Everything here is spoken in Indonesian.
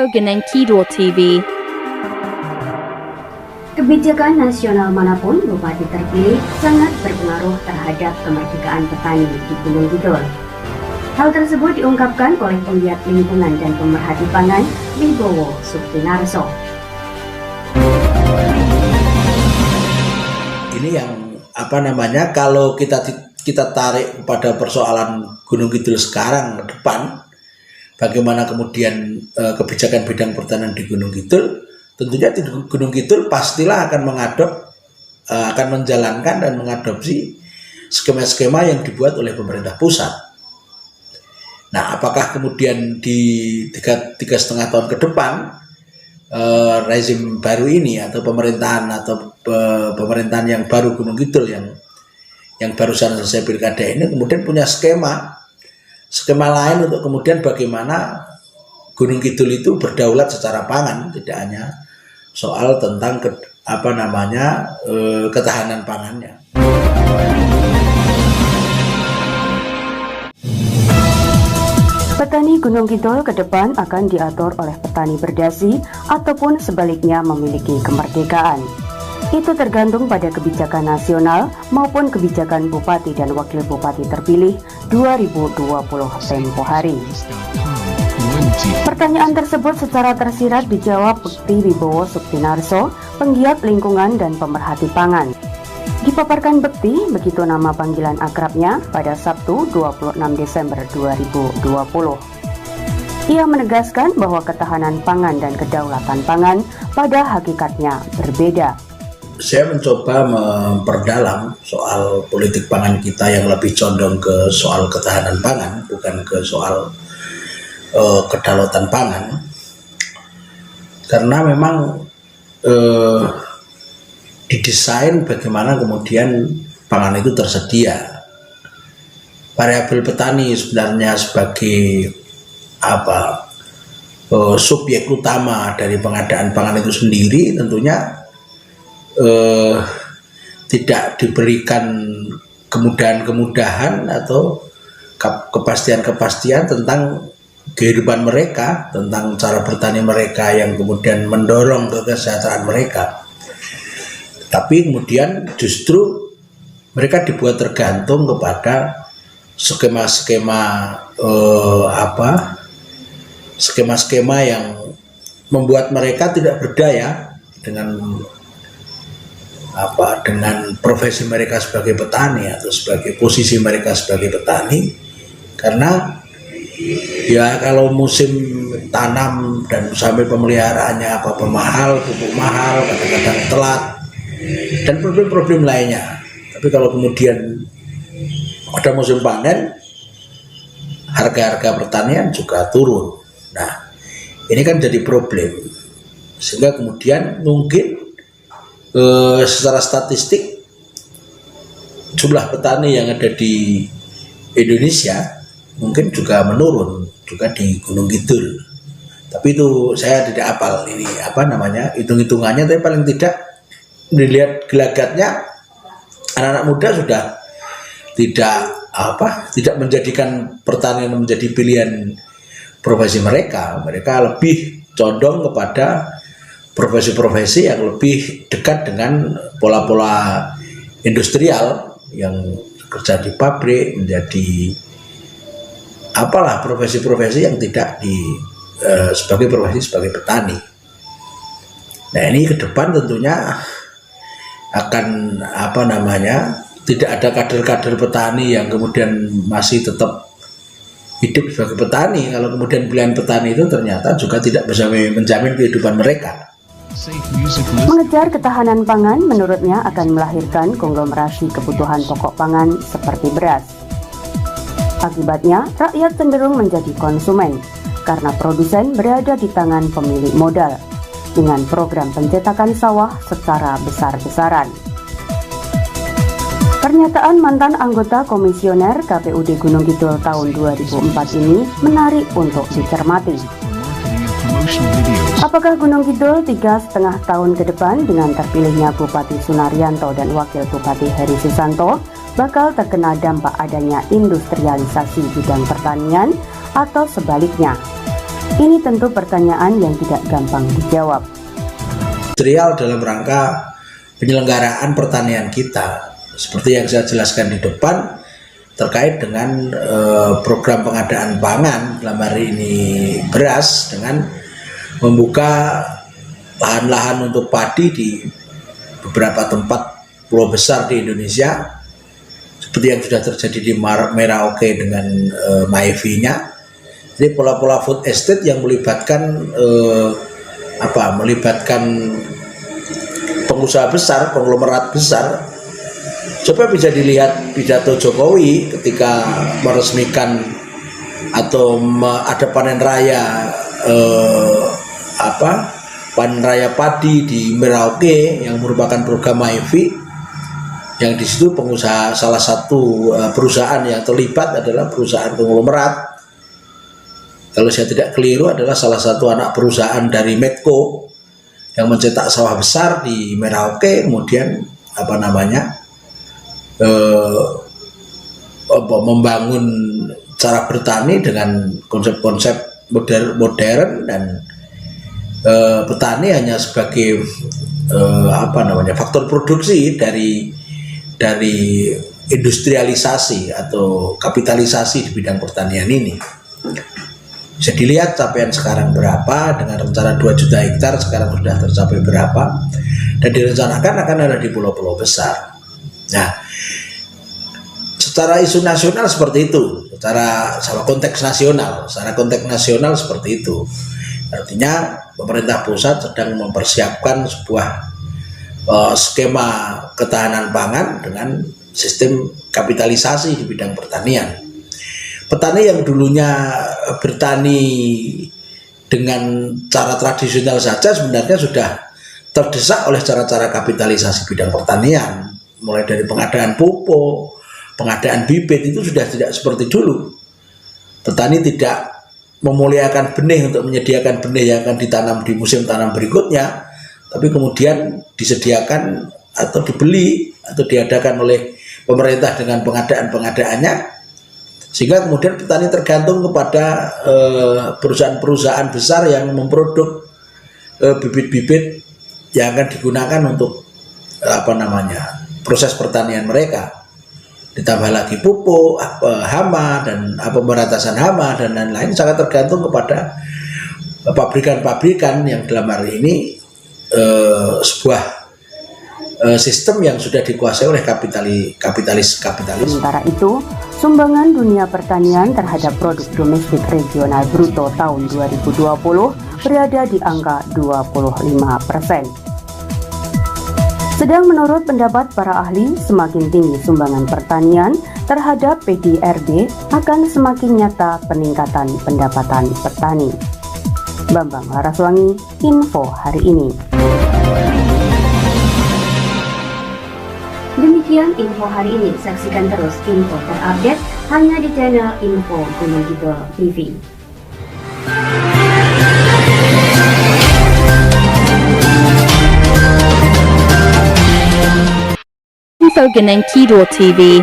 Gunung Kidul TV. Kebijakan nasional manapun bupati terpilih sangat berpengaruh terhadap kemerdekaan petani di Gunung Kidul. Hal tersebut diungkapkan oleh penggiat lingkungan dan pemerhati pangan Wibowo Suktinarso. Ini yang kalau kita tarik pada persoalan Gunung Kidul sekarang ke depan, bagaimana kemudian kebijakan bidang pertanian di Gunung Kidul, tentunya di Gunung Kidul pastilah akan menjalankan dan mengadopsi skema-skema yang dibuat oleh pemerintah pusat. Nah, apakah kemudian di 3,5 tahun ke depan rezim baru ini atau pemerintahan yang baru Gunung Kidul yang barusan selesai pilkada ini kemudian punya skema lain untuk kemudian bagaimana Gunung Kidul itu berdaulat secara pangan, tidak hanya soal tentang ketahanan pangannya. Petani Gunung Kidul ke depan akan diatur oleh petani berdasi ataupun sebaliknya memiliki kemerdekaan. Itu tergantung pada kebijakan nasional maupun kebijakan bupati dan wakil bupati terpilih 2020 tempo hari. Pertanyaan tersebut secara tersirat dijawab Bekti Wibowo Suktinarso, penggiat lingkungan dan pemerhati pangan. Dipaparkan Bekti, begitu nama panggilan akrabnya, pada Sabtu 26 Desember 2020. Ia menegaskan bahwa ketahanan pangan dan kedaulatan pangan pada hakikatnya berbeda. Saya mencoba memperdalam soal politik pangan kita yang lebih condong ke soal ketahanan pangan, bukan ke soal kedaulatan pangan, karena memang didesain bagaimana kemudian pangan itu tersedia. Variabel petani sebenarnya sebagai subjek utama dari pengadaan pangan itu sendiri tentunya tidak diberikan kemudahan-kemudahan atau kepastian-kepastian tentang kehidupan mereka, tentang cara bertani mereka yang kemudian mendorong kesejahteraan mereka. Tapi kemudian justru mereka dibuat tergantung kepada skema-skema yang membuat mereka tidak berdaya dengan profesi mereka sebagai petani atau sebagai posisi mereka sebagai petani, karena ya kalau musim tanam dan sampai pemeliharaannya mahal, pupuk mahal, kadang-kadang telat dan problem-problem lainnya. Tapi kalau kemudian ada musim panen, harga-harga pertanian juga turun. Nah, ini kan jadi problem, sehingga kemudian mungkin secara statistik jumlah petani yang ada di Indonesia mungkin juga menurun juga di Gunung Kidul. Tapi itu saya tidak hafal ini hitung-hitungannya, tapi paling tidak dilihat gelagatnya anak-anak muda sudah tidak menjadikan pertanian menjadi pilihan profesi mereka. Mereka lebih condong kepada profesi-profesi yang lebih dekat dengan pola-pola industrial yang kerja di pabrik, menjadi profesi-profesi yang tidak sebagai petani. Nah, ini ke depan tentunya akan tidak ada kader-kader petani yang kemudian masih tetap hidup sebagai petani kalau kemudian pilihan petani itu ternyata juga tidak bisa menjamin kehidupan mereka. Mengejar ketahanan pangan menurutnya akan melahirkan konglomerasi kebutuhan pokok pangan seperti beras. Akibatnya, rakyat cenderung menjadi konsumen karena produsen berada di tangan pemilik modal dengan program pencetakan sawah secara besar-besaran. Pernyataan mantan anggota komisioner KPUD Gunung Kidul tahun 2004 ini menarik untuk dicermati. Apakah Gunung Kidul 3,5 tahun ke depan dengan terpilihnya Bupati Sunaryanto dan Wakil Bupati Heri Susanto bakal terkena dampak adanya industrialisasi bidang pertanian atau sebaliknya? Ini tentu pertanyaan yang tidak gampang dijawab. Material dalam rangka penyelenggaraan pertanian kita, seperti yang saya jelaskan di depan, terkait dengan program pengadaan pangan, dalam hari ini beras, dengan membuka lahan-lahan untuk padi di beberapa tempat pulau besar di Indonesia, seperti yang sudah terjadi di Merauke dengan Maevi-nya. Jadi pola-pola food estate yang melibatkan pengusaha besar, konglomerat besar. Coba bisa dilihat pidato Jokowi ketika meresmikan atau ada panen raya panen raya padi di Merauke yang merupakan program Maevi, yang di situ pengusaha, salah satu perusahaan yang terlibat adalah perusahaan konglomerat. Kalau saya tidak keliru adalah salah satu anak perusahaan dari Medco yang mencetak sawah besar di Merauke, kemudian membangun cara bertani dengan konsep-konsep modern dan petani hanya sebagai faktor produksi dari industrialisasi atau kapitalisasi di bidang pertanian ini. Bisa dilihat capaian sekarang berapa, dengan rencana 2 juta hektar sekarang sudah tercapai berapa, dan direncanakan akan ada di pulau-pulau besar. Nah, secara isu nasional seperti itu, secara konteks nasional seperti itu. Artinya pemerintah pusat sedang mempersiapkan sebuah skema ketahanan pangan dengan sistem kapitalisasi di bidang pertanian. Petani yang dulunya bertani dengan cara tradisional saja sebenarnya sudah terdesak oleh cara-cara kapitalisasi bidang pertanian, mulai dari pengadaan pupuk, pengadaan bibit, itu sudah tidak seperti dulu. Petani tidak memuliakan benih untuk menyediakan benih yang akan ditanam di musim tanam berikutnya, tapi kemudian disediakan atau dibeli atau diadakan oleh pemerintah dengan pengadaan-pengadaannya, sehingga kemudian petani tergantung kepada perusahaan-perusahaan besar yang memproduk bibit-bibit yang akan digunakan untuk proses pertanian mereka. Ditambah lagi pupuk, hama dan pemberantasan hama dan lain-lain, sangat tergantung kepada pabrikan-pabrikan yang dalam hari ini sebuah sistem yang sudah dikuasai oleh kapitalis. Sementara itu, sumbangan dunia pertanian terhadap produk domestik regional bruto tahun 2020 berada di angka 25%. Sedang menurut pendapat para ahli, semakin tinggi sumbangan pertanian terhadap PDRB akan semakin nyata peningkatan pendapatan petani. Bambang Laraswangi, Info Hari Ini. Demikian info hari ini. Saksikan terus info terupdate hanya di channel Info Gunung Kidul TV. Info Gunung Kidul TV.